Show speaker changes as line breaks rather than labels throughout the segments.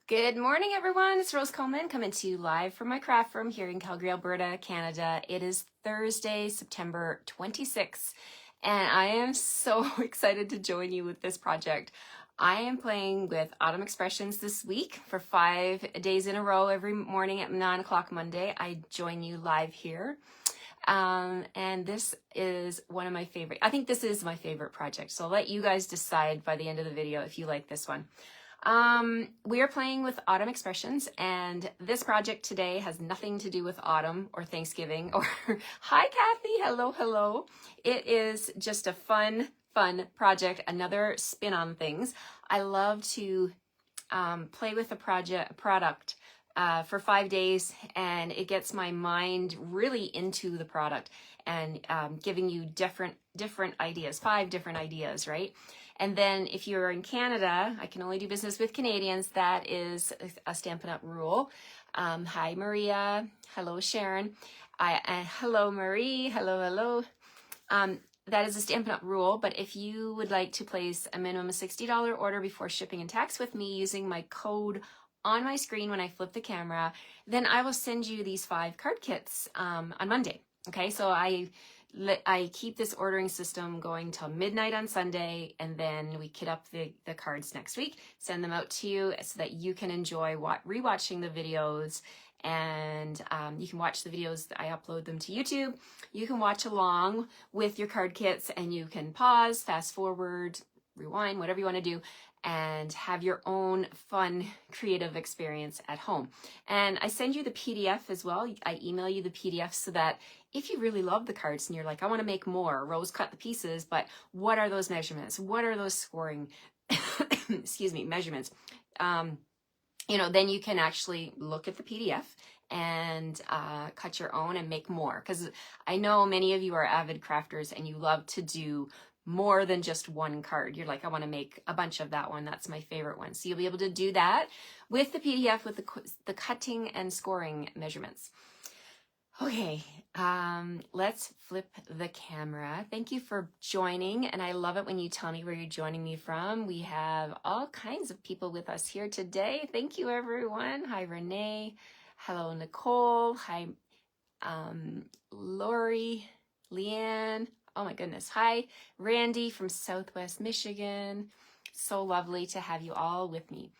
Good morning, everyone. It's Rose Coleman coming to you live from my craft room here in Calgary, Alberta, Canada. It is Thursday, September 26th, and I am so excited to join you with this project. I am playing with Autumn Expressions this week for 5 days in a row. Every morning at 9 o'clock Monday, I join you live here. And this is one of my favorite. I think this is my favorite project. So I'll let you guys decide by the end of the video if you like this one. We are playing with Autumn Expressions, and this project today has nothing to do with autumn or Thanksgiving or hi Kathy, hello. It is just a fun project, another spin on things. I love to play with a product for 5 days, and it gets my mind really into the product and giving you different ideas, 5 different ideas, right? And then if you're in Canada, I can only do business with Canadians. That is a Stampin' Up! Rule. Hi, Maria. Hello, Sharon. Hello, Marie. Hello. That is a Stampin' Up! Rule, but if you would like to place a minimum of $60 order before shipping and tax with me using my code on my screen when I flip the camera, then I will send you these 5 card kits on Monday. Okay, so I keep this ordering system going till midnight on Sunday, and then we kit up the cards next week, send them out to you so that you can enjoy rewatching the videos, and you can watch the videos. I upload them to YouTube. You can watch along with your card kits, and you can pause, fast forward, rewind, whatever you want to do, and have your own fun, creative experience at home. And I send you the PDF as well. I email you the PDF so that if you really love the cards and you're like, I want to make more, Rose cut the pieces, but what are those measurements? What are those scoring, measurements? Then you can actually look at the PDF and cut your own and make more. Because I know many of you are avid crafters and you love to do more than just one card. You're like, I want to make a bunch of that one. That's my favorite one. So you'll be able to do that with the PDF with the cutting and scoring measurements. Okay, let's flip the camera. Thank you for joining, and I love it when you tell me where you're joining me from. We have all kinds of people with us here today. Thank you, everyone. Hi, Renee. Hello, Nicole. Hi, Lori, Leanne. Oh my goodness. Hi, Randy from Southwest Michigan. So lovely to have you all with me.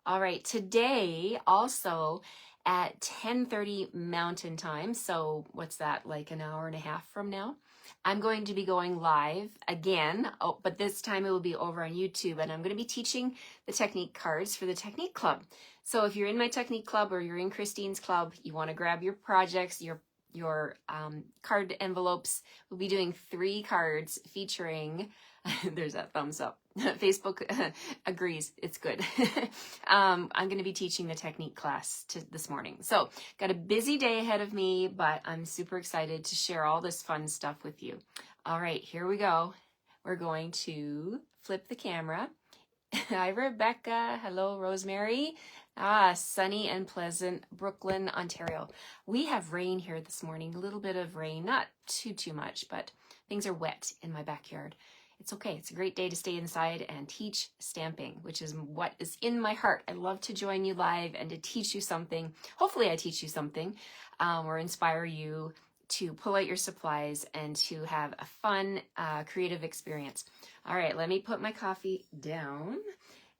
All right, today also at 10:30 Mountain Time, so what's that, like an hour and a half from now, I'm going to be going live again, but this time it will be over on YouTube, and I'm going to be teaching the technique cards for the Technique Club. So if you're in my Technique Club or you're in Christine's club, you want to grab your projects, your card envelopes. We'll be doing 3 cards featuring, there's that thumbs up. Facebook agrees, it's good. I'm going to be teaching the technique class this morning. So got a busy day ahead of me, but I'm super excited to share all this fun stuff with you. All right, here we go. We're going to flip the camera. Hi, Rebecca. Hello, Rosemary. Sunny and pleasant Brooklyn, Ontario. We have rain here this morning, a little bit of rain, not too much, but things are wet in my backyard. It's okay. It's a great day to stay inside and teach stamping, which is what is in my heart. I love to join you live and to teach you something. Hopefully I teach you something or inspire you to pull out your supplies and to have a fun, creative experience. All right, let me put my coffee down,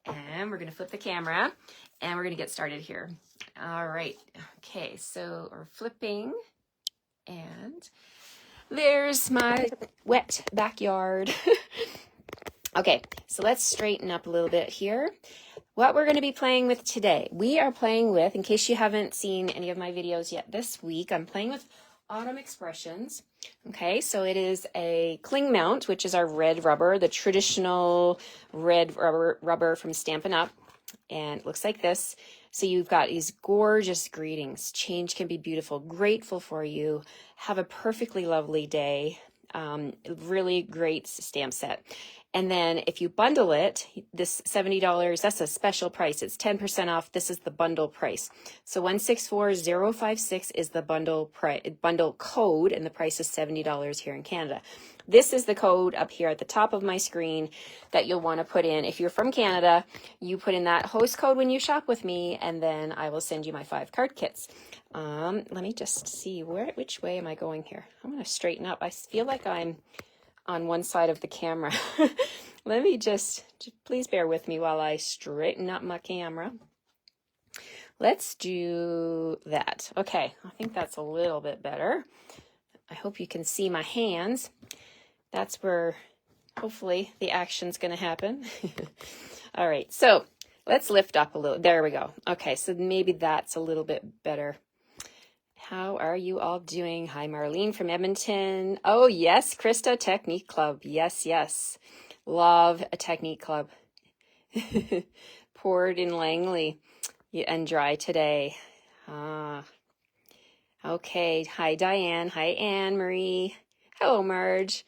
and we're going to flip the camera, and we're going to get started here. All right. Okay, so we're flipping, and there's my wet backyard. Okay, so let's straighten up a little bit here. What we're going to be playing with today, we are playing with, in case you haven't seen any of my videos yet this week, I'm playing with Autumn Expressions. Okay, so it is a cling mount, which is our red rubber, the traditional red rubber from Stampin' Up. And it looks like this. So you've got these gorgeous greetings. Change can be beautiful. Grateful for you. Have a perfectly lovely day. Really great stamp set. And then if you bundle it, this $70, that's a special price. It's 10% off. This is the bundle price. So 164056 is the bundle code, and the price is $70 here in Canada. This is the code up here at the top of my screen that you'll want to put in. If you're from Canada, you put in that host code when you shop with me, and then I will send you my 5 card kits. Let me just see which way am I going here? I'm going to straighten up. I feel like I'm on one side of the camera. Let me just please bear with me while I straighten up my camera. Let's do that. Okay, I think that's a little bit better. I hope you can see my hands. That's where hopefully the action's going to happen. All right, so let's lift up a little. There we go. Okay, so maybe that's a little bit better. How are you all doing? Hi, Marlene from Edmonton. Oh, yes, Krista, Technique Club. Yes, yes. Love a Technique Club. Poured in Langley and dry today. Okay. Hi, Diane. Hi, Anne Marie. Hello, Marge.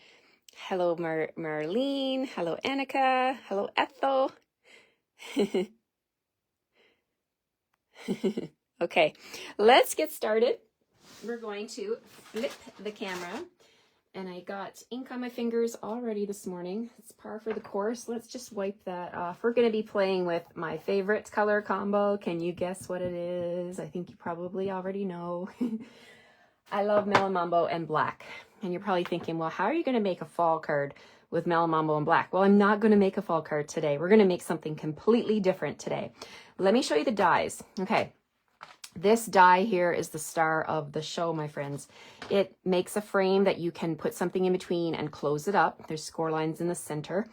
Hello, Marlene. Hello, Annika. Hello, Ethel. Okay, let's get started. We're going to flip the camera, and I got ink on my fingers already this morning. It's par for the course. Let's just wipe that off. We're going to be playing with my favorite color combo. Can you guess what it is? I think you probably already know. I love Melamambo and black. And you're probably thinking, well, how are you going to make a fall card with Melamambo and black? Well, I'm not going to make a fall card today. We're going to make something completely different today. Let me show you the dies. Okay. This die here is the star of the show, my friends. It makes a frame that you can put something in between and close it up. There's score lines in the center.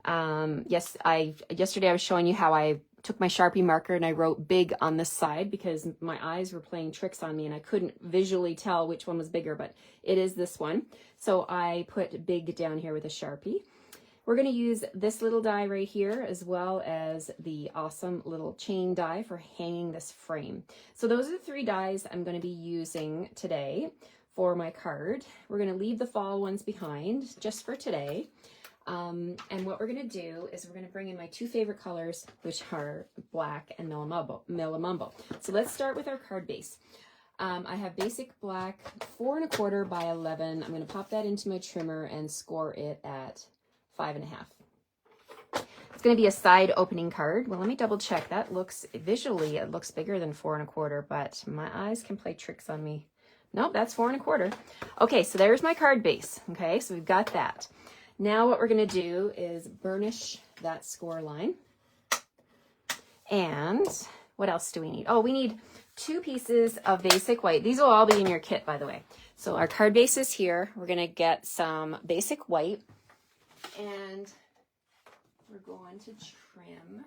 Yesterday I was showing you how I took my Sharpie marker and I wrote big on this side because my eyes were playing tricks on me and I couldn't visually tell which one was bigger, but it is this one. So I put big down here with a Sharpie. We're going to use this little die right here, as well as the awesome little chain die for hanging this frame. So those are the 3 dies I'm going to be using today for my card. We're going to leave the fall ones behind just for today. And what we're going to do is we're going to bring in my 2 favorite colors, which are black and Melamambo. So let's start with our card base. I have basic black 4 1/4 by 11. I'm going to pop that into my trimmer and score it at 5 1/2. It's going to be a side opening card. Well, let me double check. That looks visually, it looks bigger than 4 1/4, but my eyes can play tricks on me. Nope, that's 4 1/4. Okay, so there's my card base. Okay, so we've got that. Now what we're going to do is burnish that score line. And what else do we need? Oh, we need 2 pieces of basic white. These will all be in your kit, by the way. So our card base is here. We're going to get some basic white. And we're going to trim.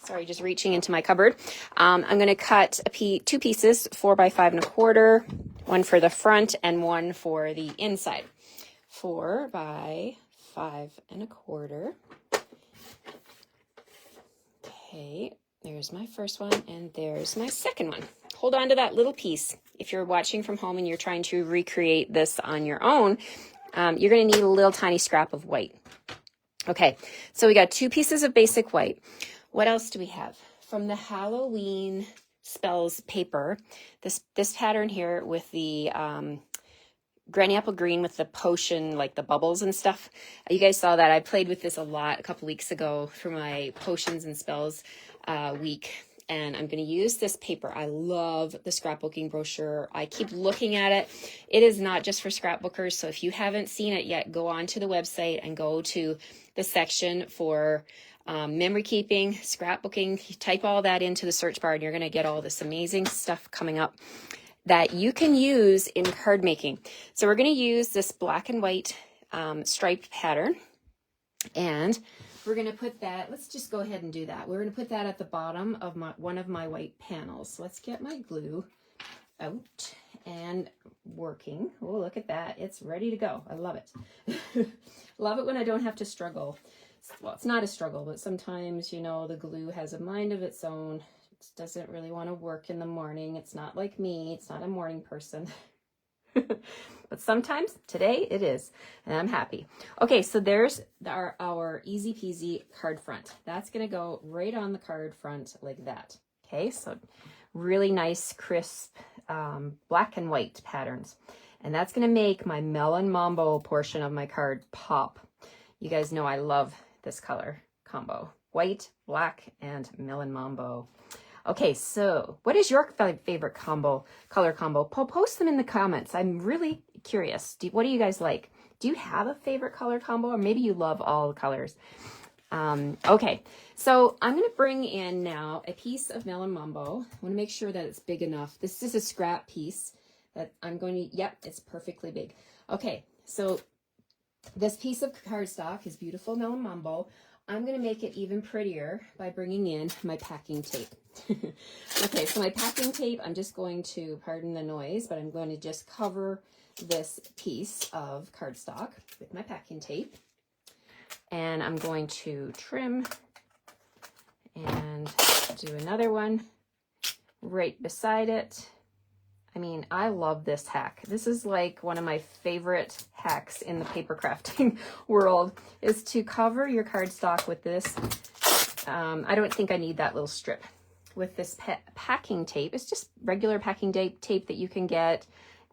Sorry, just reaching into my cupboard. I'm going to cut 2 pieces, 4 by 5 1/4, one for the front and one for the inside. 4 by 5 1/4. Okay, there's my first one, and there's my second one. Hold on to that little piece. If you're watching from home and you're trying to recreate this on your own, you're going to need a little tiny scrap of white. Okay, so we got 2 pieces of basic white. What else do we have? From the Halloween Spells paper, this pattern here with the Granny Apple Green with the potion, like the bubbles and stuff. You guys saw that. I played with this a lot a couple weeks ago for my Potions and Spells week. And I'm going to use this paper. I love the scrapbooking brochure. I keep looking at it. It is not just for scrapbookers. So if you haven't seen it yet, go on to the website and go to the section for memory keeping, scrapbooking. You type all that into the search bar and you're going to get all this amazing stuff coming up that you can use in card making. So we're going to use this black and white striped pattern. And we're going to put that, let's just go ahead and do that. We're going to put that at the bottom of one of my white panels. So let's get my glue out and working. Oh, look at that. It's ready to go. I love it. Love it when I don't have to struggle. Well, it's not a struggle, but sometimes, you know, the glue has a mind of its own. It doesn't really want to work in the morning. It's not like me. It's not a morning person. But sometimes, today it is, and I'm happy. Okay, so there's our easy peasy card front. That's gonna go right on the card front like that. Okay, so really nice, crisp, black and white patterns. And that's gonna make my Melon Mambo portion of my card pop. You guys know I love this color combo. White, black, and Melon Mambo. Okay, so what is your favorite color combo? Post them in the comments. I'm really curious. What do you guys like? Do you have a favorite color combo, or maybe you love all the colors? Okay, so I'm going to bring in now a piece of Melon Mambo. I want to make sure that it's big enough. This is a scrap piece that I'm going to, yep, it's perfectly big. Okay, so this piece of cardstock is beautiful Melon Mambo. I'm going to make it even prettier by bringing in my packing tape. Okay, so my packing tape, I'm just going to, pardon the noise, but I'm going to just cover this piece of cardstock with my packing tape. And I'm going to trim and do another one right beside it. I mean, I love this hack. This is like one of my favorite hacks in the paper crafting world, is to cover your cardstock with this. I don't think I need that little strip. With this packing tape, it's just regular packing tape that you can get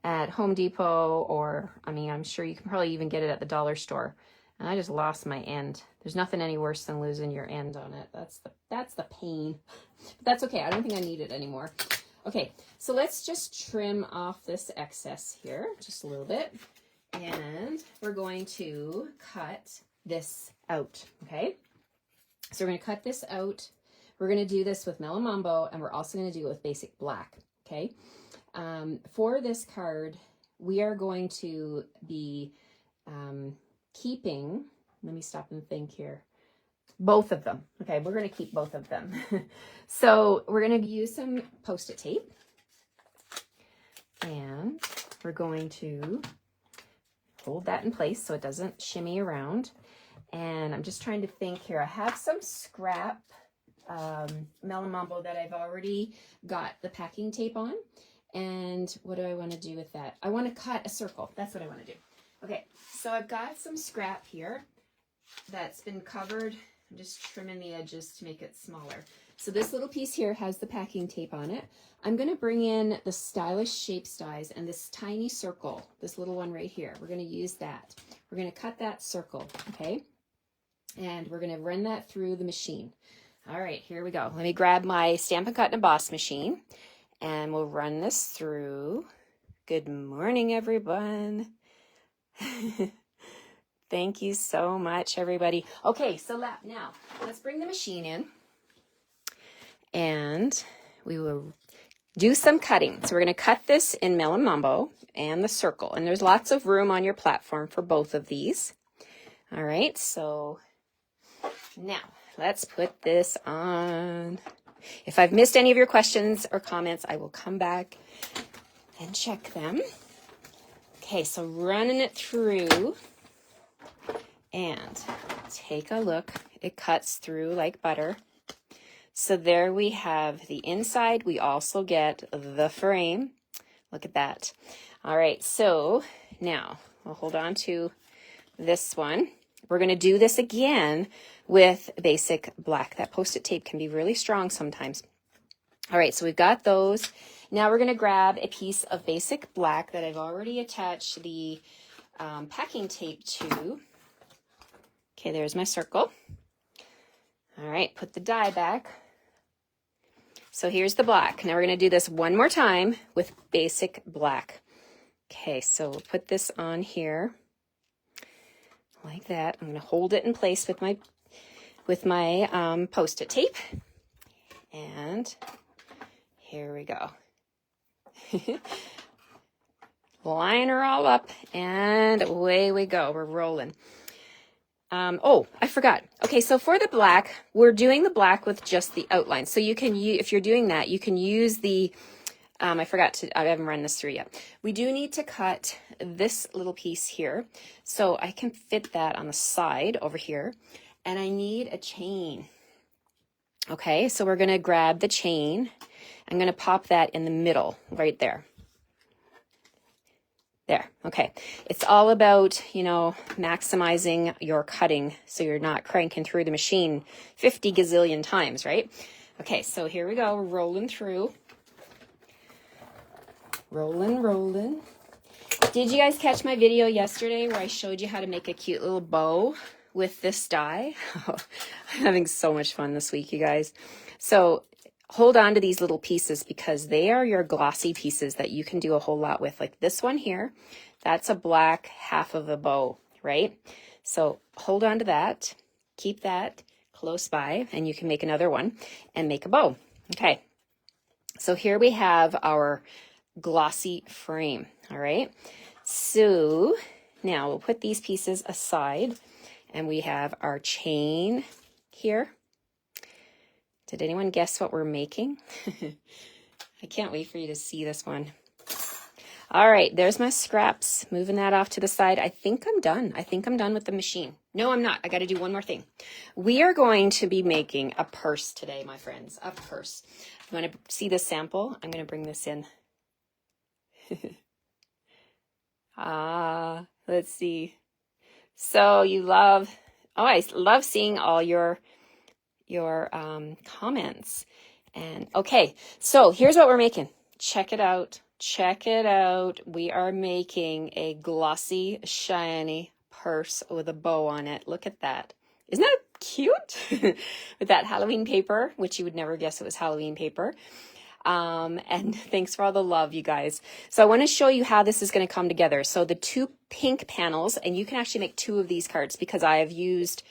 at Home Depot, or, I mean, I'm sure you can probably even get it at the dollar store. And I just lost my end. There's nothing any worse than losing your end on it. That's the pain. But that's okay. I don't think I need it anymore. Okay, so let's just trim off this excess here, just a little bit. And we're going to cut this out, okay? So we're going to cut this out. We're going to do this with Melon Mambo, and we're also going to do it with basic black, okay? For this card, we are going to be keeping, let me stop and think here, both of them. Okay, we're going to keep both of them. So we're going to use some Post-it tape, and we're going to hold that in place so it doesn't shimmy around. And I'm just trying to think here. I have some scrap Melon Mambo that I've already got the packing tape on. And what do I want to do with that? I want to cut a circle. That's what I want to do. Okay, so I've got some scrap here that's been covered. I'm just trimming the edges to make it smaller. So this little piece here has the packing tape on it. I'm going to bring in the Stylish Shapes dies and this tiny circle, this little one right here. We're going to use that. We're going to cut that circle, okay? And we're going to run that through the machine. All right, here we go. Let me grab my Stampin' Cut and Emboss machine, and we'll run this through. Good morning, everyone. Thank you so much, everybody. Okay, so now let's bring the machine in, and we will do some cutting. So we're going to cut this in Melon Mambo and the circle, and there's lots of room on your platform for both of these. All right, so now let's put this on. If I've missed any of your questions or comments, I will come back and check them. Okay, so running it through, and take a look. It cuts through like butter. So there we have the inside. We also get the frame. Look at that. All right, so now we'll hold on to this one. We're going to do this again with basic black. That Post-it tape can be really strong sometimes. All right, so we've got those. Now we're going to grab a piece of basic black that I've already attached the packing tape to. Okay, there's my circle. All right, put the die back. So here's the black. Now we're going to do this one more time with basic black. Okay, so we'll put this on here like that. I'm going to hold it in place with my Post-it tape. And here we go. Line her all up, and away we go. We're rolling. Oh, I forgot. Okay, so for the black, we're doing the black with just the outline. So you can use, if you're doing that, you can use the, I haven't run this through yet. We do need to cut this little piece here. So I can fit that on the side over here. And I need a chain. Okay, so we're going to grab the chain. I'm going to pop that in the middle right there. There, okay. It's all about, you know, maximizing your cutting so you're not cranking through the machine 50 gazillion times, right? Okay, so here we go, we're rolling through. Rolling. Did you guys catch my video yesterday where I showed you how to make a cute little bow with this die? I'm having so much fun this week, you guys. So hold on to these little pieces because they are your glossy pieces that you can do a whole lot with. Like this one here, that's a black half of a bow, right? So hold on to that, keep that close by, and you can make another one and make a bow. Okay, so here we have our glossy frame, all right? So now we'll put these pieces aside and we have our chain here. Did anyone guess what we're making? I can't wait for you to see this one. All right, there's my scraps. Moving that off to the side. I think I'm done. I think I'm done with the machine. No, I'm not. I got to do one more thing. We are going to be making a purse today, my friends. A purse. You want to see this sample? I'm going to bring this in. Let's see. So you love, oh, I love seeing all your comments. And okay, so here's what we're making. Check it out. Check it out. We are making a glossy, shiny purse with a bow on it. Look at that. Isn't that cute? With that Halloween paper, which you would never guess it was Halloween paper. And thanks for all the love, you guys. So I want to show you how this is going to come together. So the two pink panels, and you can actually make two of these cards because I have used,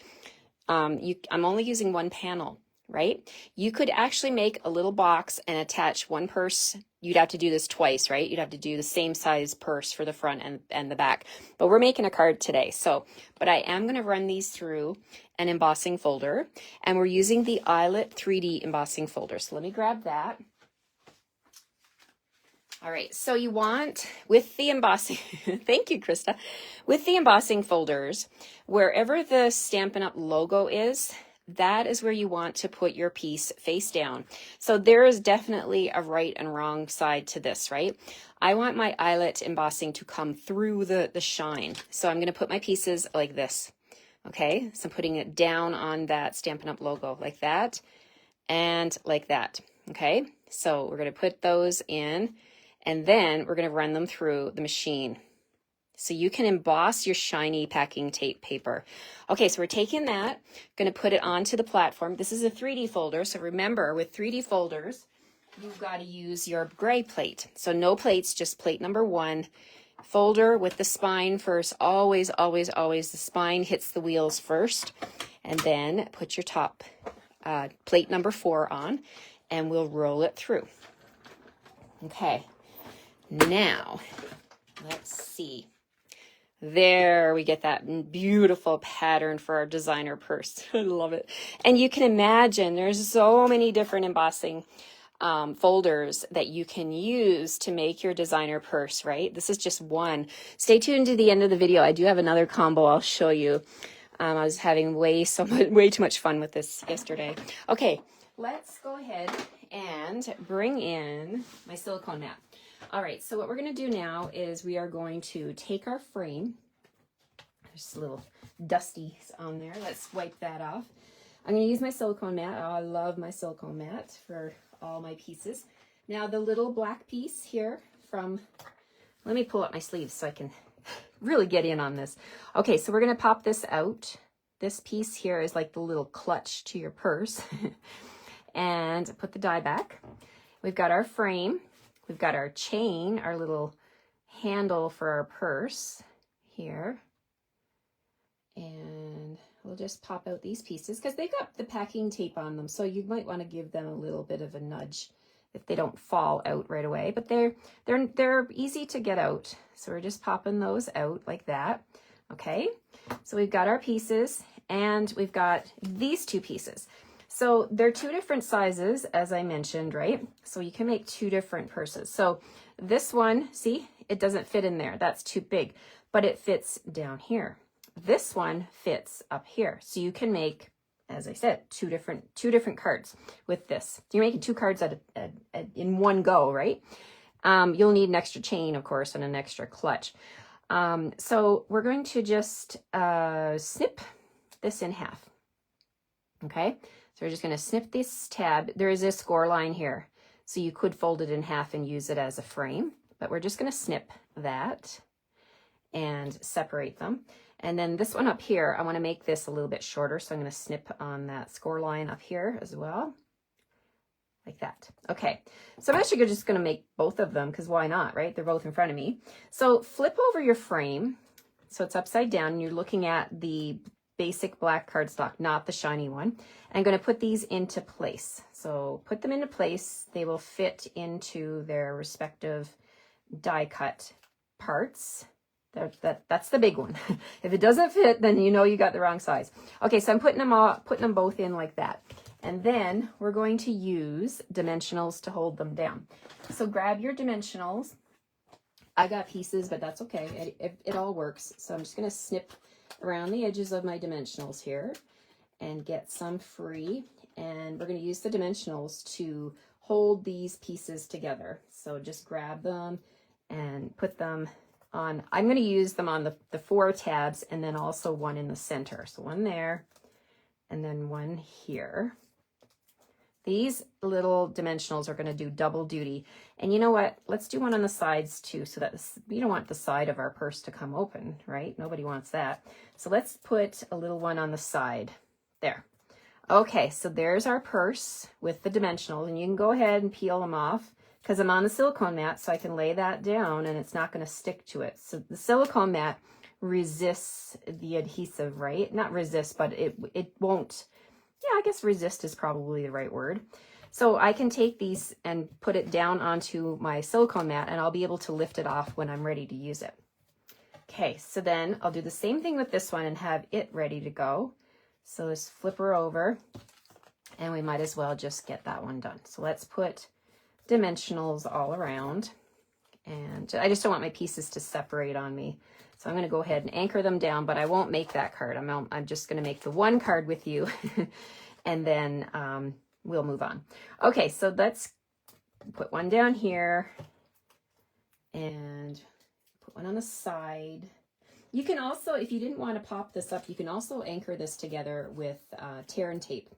I'm only using one panel, right? You could actually make a little box and attach one purse. You'd have to do this twice, right? You'd have to do the same size purse for the front and the back, but we're making a card today. So, but I am going to run these through an embossing folder, and we're using the Eyelet 3D embossing folder. So let me grab that. All right, so you want, with the embossing, thank you, Krista, with the embossing folders, wherever the Stampin' Up! Logo is, that is where you want to put your piece face down. So there is definitely a right and wrong side to this, right? I want my eyelet embossing to come through the shine. So I'm going to put my pieces like this, okay? So I'm putting it down on that Stampin' Up! Logo like that and like that, okay? So we're going to put those in. And then we're going to run them through the machine. So you can emboss your shiny packing tape paper. Okay, so we're taking that, going to put it onto the platform. This is a 3D folder. So remember, with 3D folders, you've got to use your gray plate. So no plates, just plate number 1. Folder with the spine first. Always, always, always the spine hits the wheels first. And then put your top plate number 4 on, and we'll roll it through. Okay. Now, let's see. There we get that beautiful pattern for our designer purse. I love it. And you can imagine there's so many different embossing folders that you can use to make your designer purse, right? This is just one. Stay tuned to the end of the video. I do have another combo I'll show you. I was having way too much fun with this yesterday. Okay, let's go ahead and bring in my silicone mat. All right, so what we're going to do now is we are going to take our frame. There's a little dusty on there. Let's wipe that off. I'm going to use my silicone mat. Oh, I love my silicone mat for all my pieces. Now the little black piece here from, let me pull up my sleeves so I can really get in on this. Okay, so we're going to pop this out. This piece here is like the little clutch to your purse. And put the die back. We've got our frame. We've got our chain, our little handle for our purse here. And we'll just pop out these pieces because they've got the packing tape on them. So you might want to give them a little bit of a nudge if they don't fall out right away. But they're easy to get out. So we're just popping those out like that. Okay, so we've got our pieces and we've got these two pieces. So they're two different sizes, as I mentioned, right? So you can make two different purses. So this one, see, it doesn't fit in there. That's too big, but it fits down here. This one fits up here. So you can make, as I said, two different cards with this. You're making two cards in one go, right? You'll need an extra chain, of course, and an extra clutch. So we're going to just snip this in half. Okay, so we're just going to snip this tab. There is a score line here, so you could fold it in half and use it as a frame, but we're just going to snip that and separate them. And then this one up here, I want to make this a little bit shorter, so I'm going to snip on that score line up here as well, like that. Okay, so I'm actually just going to make both of them, because why not, right? They're both in front of me. So flip over your frame, so it's upside down, and you're looking at the basic black cardstock, not the shiny one. I'm going to put these into place. So put them into place. They will fit into their respective die cut parts. That's the big one. If it doesn't fit, then you know you got the wrong size. Okay, so I'm putting them both in like that. And then we're going to use dimensionals to hold them down. So grab your dimensionals. I got pieces, but that's okay. It all works. So I'm just going to snip around the edges of my dimensionals here and get some free. And we're going to use the dimensionals to hold these pieces together. So just grab them and put them on. I'm going to use them on the 4 tabs, and then also one in the center. So one there and then one here. These little dimensionals are going to do double duty. And you know what? Let's do one on the sides too, so that we don't want the side of our purse to come open, right? Nobody wants that. So let's put a little one on the side there. Okay, so there's our purse with the dimensionals, and you can go ahead and peel them off, because I'm on the silicone mat, so I can lay that down and it's not going to stick to it. So the silicone mat resists the adhesive, right? Not resist, but it won't. Yeah, I guess resist is probably the right word. So I can take these and put it down onto my silicone mat, and I'll be able to lift it off when I'm ready to use it. Okay, so then I'll do the same thing with this one and have it ready to go. So let's flip her over, and we might as well just get that one done. So let's put dimensionals all around, and I just don't want my pieces to separate on me. So I'm going to go ahead and anchor them down, but I won't make that card. I'm just going to make the one card with you, and then we'll move on. Okay, so let's put one down here and put one on the side. You can also, if you didn't want to pop this up, you can also anchor this together with tear and tape.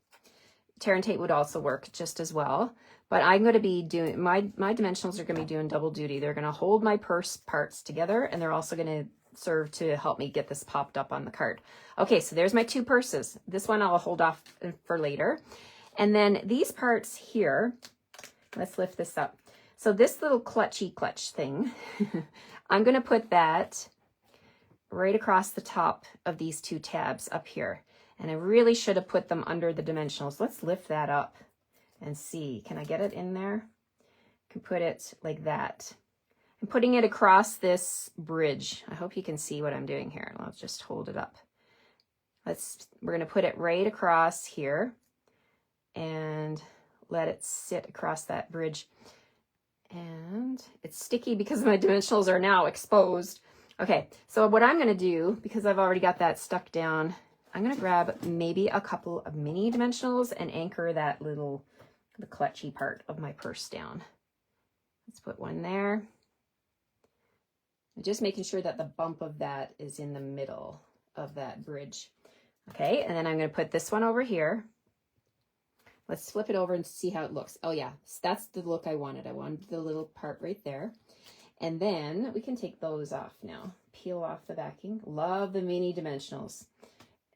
Tear and tape would also work just as well. But I'm going to be doing, my dimensionals are going to be doing double duty. They're going to hold my purse parts together, and they're also going to serve to help me get this popped up on the card. Okay, so there's my 2 purses. This one I'll hold off for later. And then these parts here, let's lift this up. So this little clutchy clutch thing, I'm going to put that right across the top of these 2 tabs up here. And I really should have put them under the dimensionals. Let's lift that up and see. Can I get it in there? I can put it like that. I'm putting it across this bridge. I hope you can see what I'm doing here. I'll just hold it up. We're going to put it right across here and let it sit across that bridge. And it's sticky because my dimensionals are now exposed. Okay, so what I'm going to do, because I've already got that stuck down, I'm going to grab maybe a couple of mini dimensionals and anchor that the clutchy part of my purse down. Let's put one there. Just making sure that the bump of that is in the middle of that bridge. Okay, and then I'm going to put this one over here. Let's flip it over and see how it looks. Oh yeah, that's the look I wanted. I wanted the little part right there. And then we can take those off now. Peel off the backing. Love the mini dimensionals.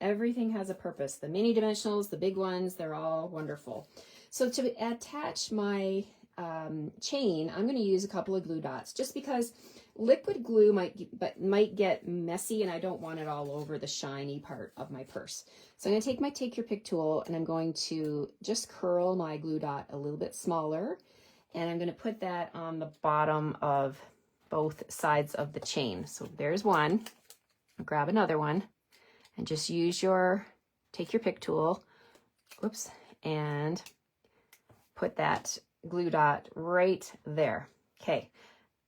Everything has a purpose. The mini dimensionals, the big ones, they're all wonderful. So to attach my chain, I'm going to use a couple of glue dots, just because liquid glue might get messy, and I don't want it all over the shiny part of my purse. So I'm going to take my Take Your Pick tool, and I'm going to just curl my glue dot a little bit smaller, and I'm going to put that on the bottom of both sides of the chain. So there's one. I'll grab another one and just use your Take Your Pick tool, whoops, and put that glue dot right there. Okay,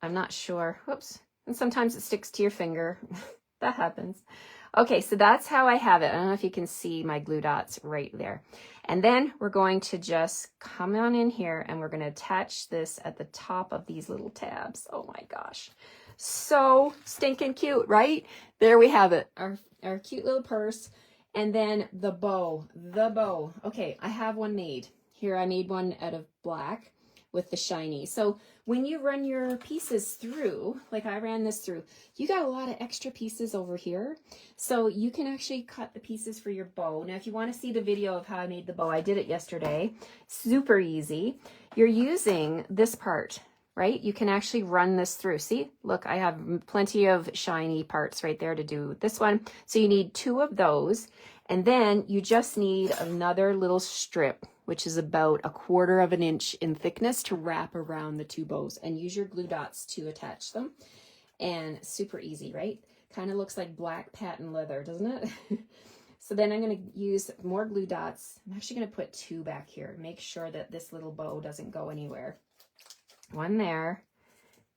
I'm not sure, whoops, and sometimes it sticks to your finger. That happens. Okay, so that's how I have it. I don't know if you can see my glue dots right there. And then we're going to just come on in here and we're going to attach this at the top of these little tabs. Oh my gosh. So stinking cute, right? There we have it. Our cute little purse. And then the bow. Okay, I have one made. Here I made one out of black with the shiny. So when you run your pieces through, like I ran this through, you got a lot of extra pieces over here. So you can actually cut the pieces for your bow. Now, if you want to see the video of how I made the bow, I did it yesterday. Super easy. You're using this part, right? You can actually run this through. See, look, I have plenty of shiny parts right there to do this one. So you need 2 of those. And then you just need another little strip, which is about 1/4 of an inch in thickness, to wrap around the 2 bows, and use your glue dots to attach them. And super easy, right? Kind of looks like black patent leather, doesn't it? So then I'm going to use more glue dots. I'm actually going to put 2 back here. Make sure that this little bow doesn't go anywhere. 1 there,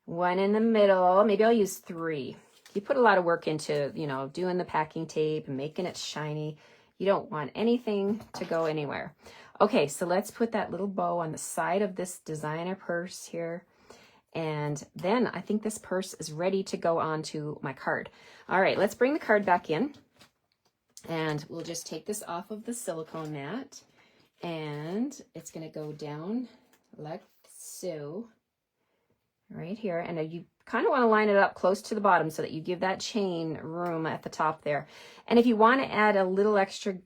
1 in the middle. Maybe I'll use 3. You put a lot of work into, you know, doing the packing tape and making it shiny. You don't want anything to go anywhere. Okay, so let's put that little bow on the side of this designer purse here. And then I think this purse is ready to go onto my card. All right, let's bring the card back in. And we'll just take this off of the silicone mat. And it's going to go down like so. Right here. And you kind of want to line it up close to the bottom so that you give that chain room at the top there. And if you want to add a little extra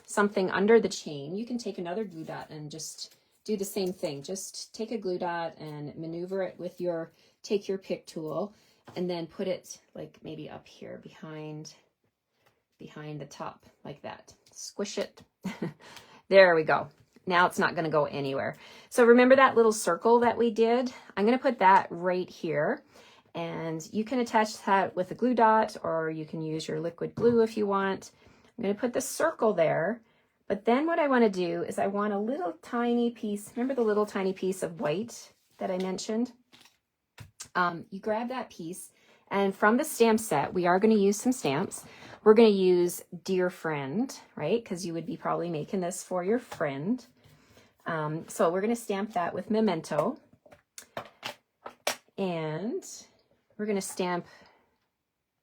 something under the chain, you can take another glue dot and just do the same thing. Just take a glue dot and maneuver it with your, take your pick tool, and then put it like maybe up here behind the top like that. Squish it. There we go. Now it's not going to go anywhere. So remember that little circle that we did? I'm going to put that right here. And you can attach that with a glue dot, or you can use your liquid glue if you want. I'm going to put the circle there. But then what I want to do is I want a little tiny piece. Remember the little tiny piece of white that I mentioned? You grab that piece. And from the stamp set, we are going to use some stamps. We're going to use Dear Friend, right? Because you would be probably making this for your friend. So we're going to stamp that with Memento. And we're going to stamp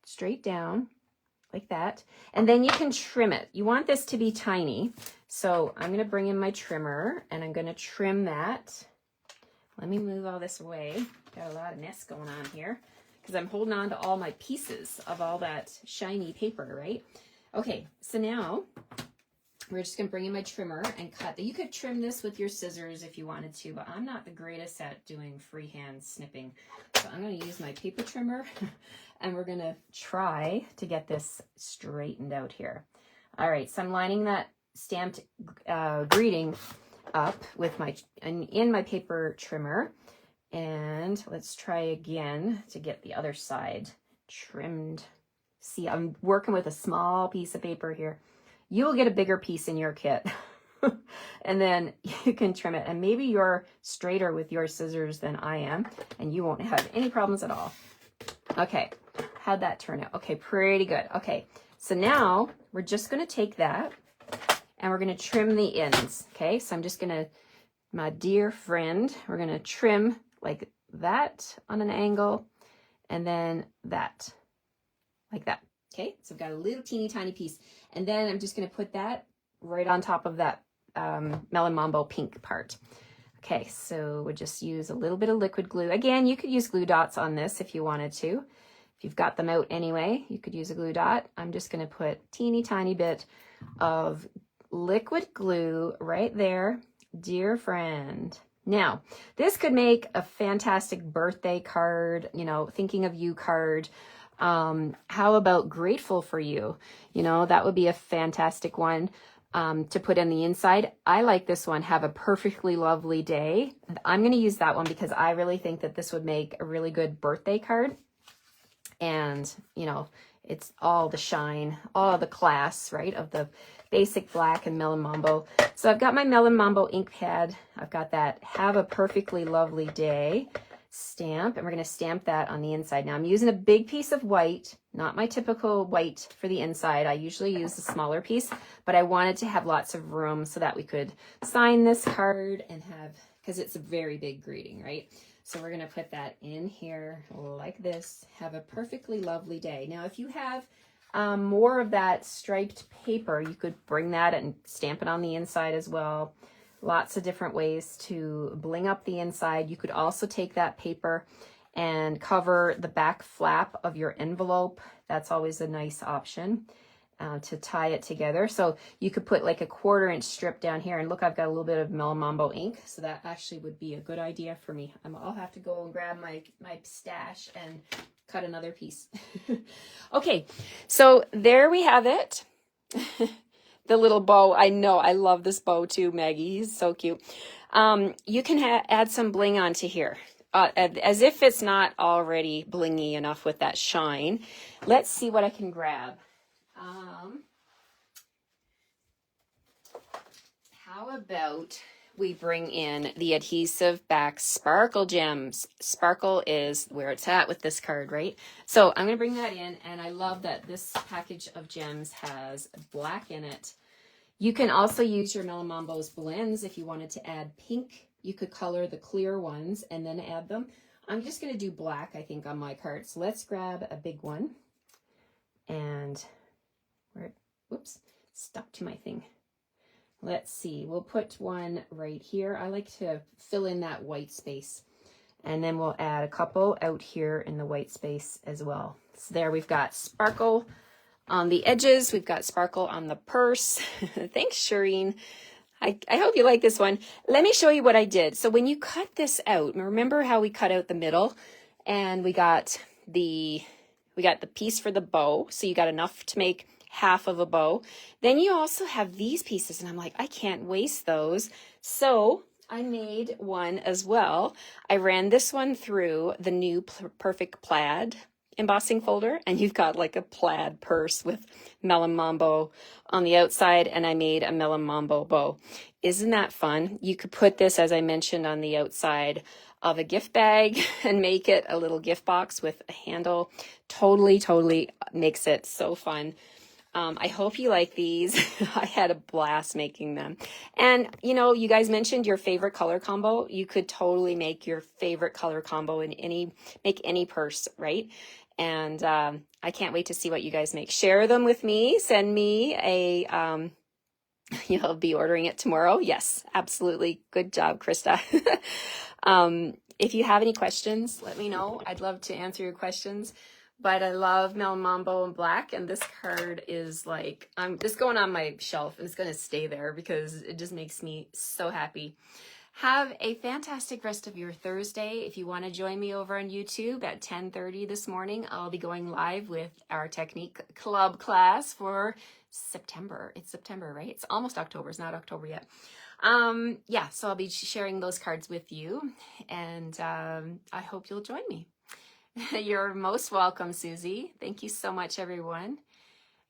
straight down like that. And then you can trim it. You want this to be tiny. So I'm going to bring in my trimmer and I'm going to trim that. Let me move all this away. Got a lot of mess going on here because I'm holding on to all my pieces of all that shiny paper, right? Okay, so now we're just going to bring in my trimmer and cut. You could trim this with your scissors if you wanted to, but I'm not the greatest at doing freehand snipping. So I'm going to use my paper trimmer and we're going to try to get this straightened out here. All right, so I'm lining that stamped greeting up with in my paper trimmer. And let's try again to get the other side trimmed. See, I'm working with a small piece of paper here. You'll get a bigger piece in your kit and then you can trim it. And maybe you're straighter with your scissors than I am and you won't have any problems at all. Okay, how'd that turn out? Okay, pretty good. Okay, so now we're just going to take that and we're going to trim the ends. Okay, so I'm just going to, my dear friend, we're going to trim like that on an angle and then that, like that. Okay, so I've got a little teeny tiny piece. And then I'm just going to put that right on top of that Melon Mambo pink part. Okay, so we'll just use a little bit of liquid glue. Again, you could use glue dots on this if you wanted to. If you've got them out anyway, you could use a glue dot. I'm just going to put a teeny tiny bit of liquid glue right there. Dear friend. Now, this could make a fantastic birthday card, you know, thinking of you card. How about grateful for you? You know, that would be a fantastic one to put on the inside. I like this one, have a perfectly lovely day. I'm going to use that one because I really think that this would make a really good birthday card. And, you know, it's all the shine, all the class, right, of the basic black and Melon Mambo. So I've got my Melon Mambo ink pad. I've got that have a perfectly lovely day stamp, and we're going to stamp that on the inside. Now I'm using a big piece of white, not my typical white for the inside. I usually use a smaller piece, but I wanted to have lots of room so that we could sign this card and have, because it's a very big greeting, right? So we're going to put that in here like this. Have a perfectly lovely day. Now, if you have more of that striped paper, you could bring that and stamp it on the inside as well. Lots of different ways to bling up the inside. You could also take that paper and cover the back flap of your envelope. That's always a nice option to tie it together. So you could put like a 1/4-inch strip down here, and look, I've got a little bit of Melamombo ink, so that actually would be a good idea for me. I'll have to go and grab my stash and cut another piece. Okay, so there we have it. The little bow. I know, I love this bow too, Maggie. He's so cute. You can add some bling onto here, as if it's not already blingy enough with that shine. Let's see what I can grab. How about we bring in the adhesive back sparkle gems? Sparkle is where it's at with this card, right? So I'm going to bring that in, and I love that this package of gems has black in it. You can also use your Melamombo's blends if you wanted to add pink. You could color the clear ones and then add them. I'm just going to do black, I think, on my card. So let's grab a big one. And whoops, stuck to my thing. Let's see, we'll put one right here. I like to fill in that white space. And then we'll add a couple out here in the white space as well. So there we've got sparkle on the edges. We've got sparkle on the purse. Thanks, Shireen. I hope you like this one. Let me show you what I did. So when you cut this out, remember how we cut out the middle and we got the piece for the bow. So you got enough to make half of a bow. Then you also have these pieces, and I'm like, I can't waste those. So I made one as well. I ran this one through the new Perfect Plaid embossing folder, and you've got like a plaid purse with Melamombo on the outside, and I made a Melamombo bow. Isn't that fun? You could put this, as I mentioned, on the outside of a gift bag and make it a little gift box with a handle. Totally makes it so fun. I hope you like these. I had a blast making them. And, you know, you guys mentioned your favorite color combo. You could totally make your favorite color combo in make any purse, right? And I can't wait to see what you guys make. Share them with me. Send me a, you'll be ordering it tomorrow. Yes, absolutely. Good job, Krista. If you have any questions, let me know. I'd love to answer your questions. But I love Melamombo in black, and this card is like, it's going on my shelf, and it's going to stay there because it just makes me so happy. Have a fantastic rest of your Thursday. If you want to join me over on YouTube at 10:30 this morning, I'll be going live with our Technique Club class for September. It's September, right? It's almost October. It's not October yet. Yeah, so I'll be sharing those cards with you, and I hope you'll join me. You're most welcome, Susie. Thank you so much, everyone.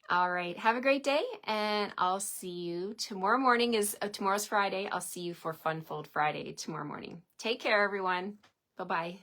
All right. Have a great day, and I'll see you tomorrow morning. Tomorrow's Friday. I'll see you for Fun Fold Friday tomorrow morning. Take care, everyone. Bye-bye.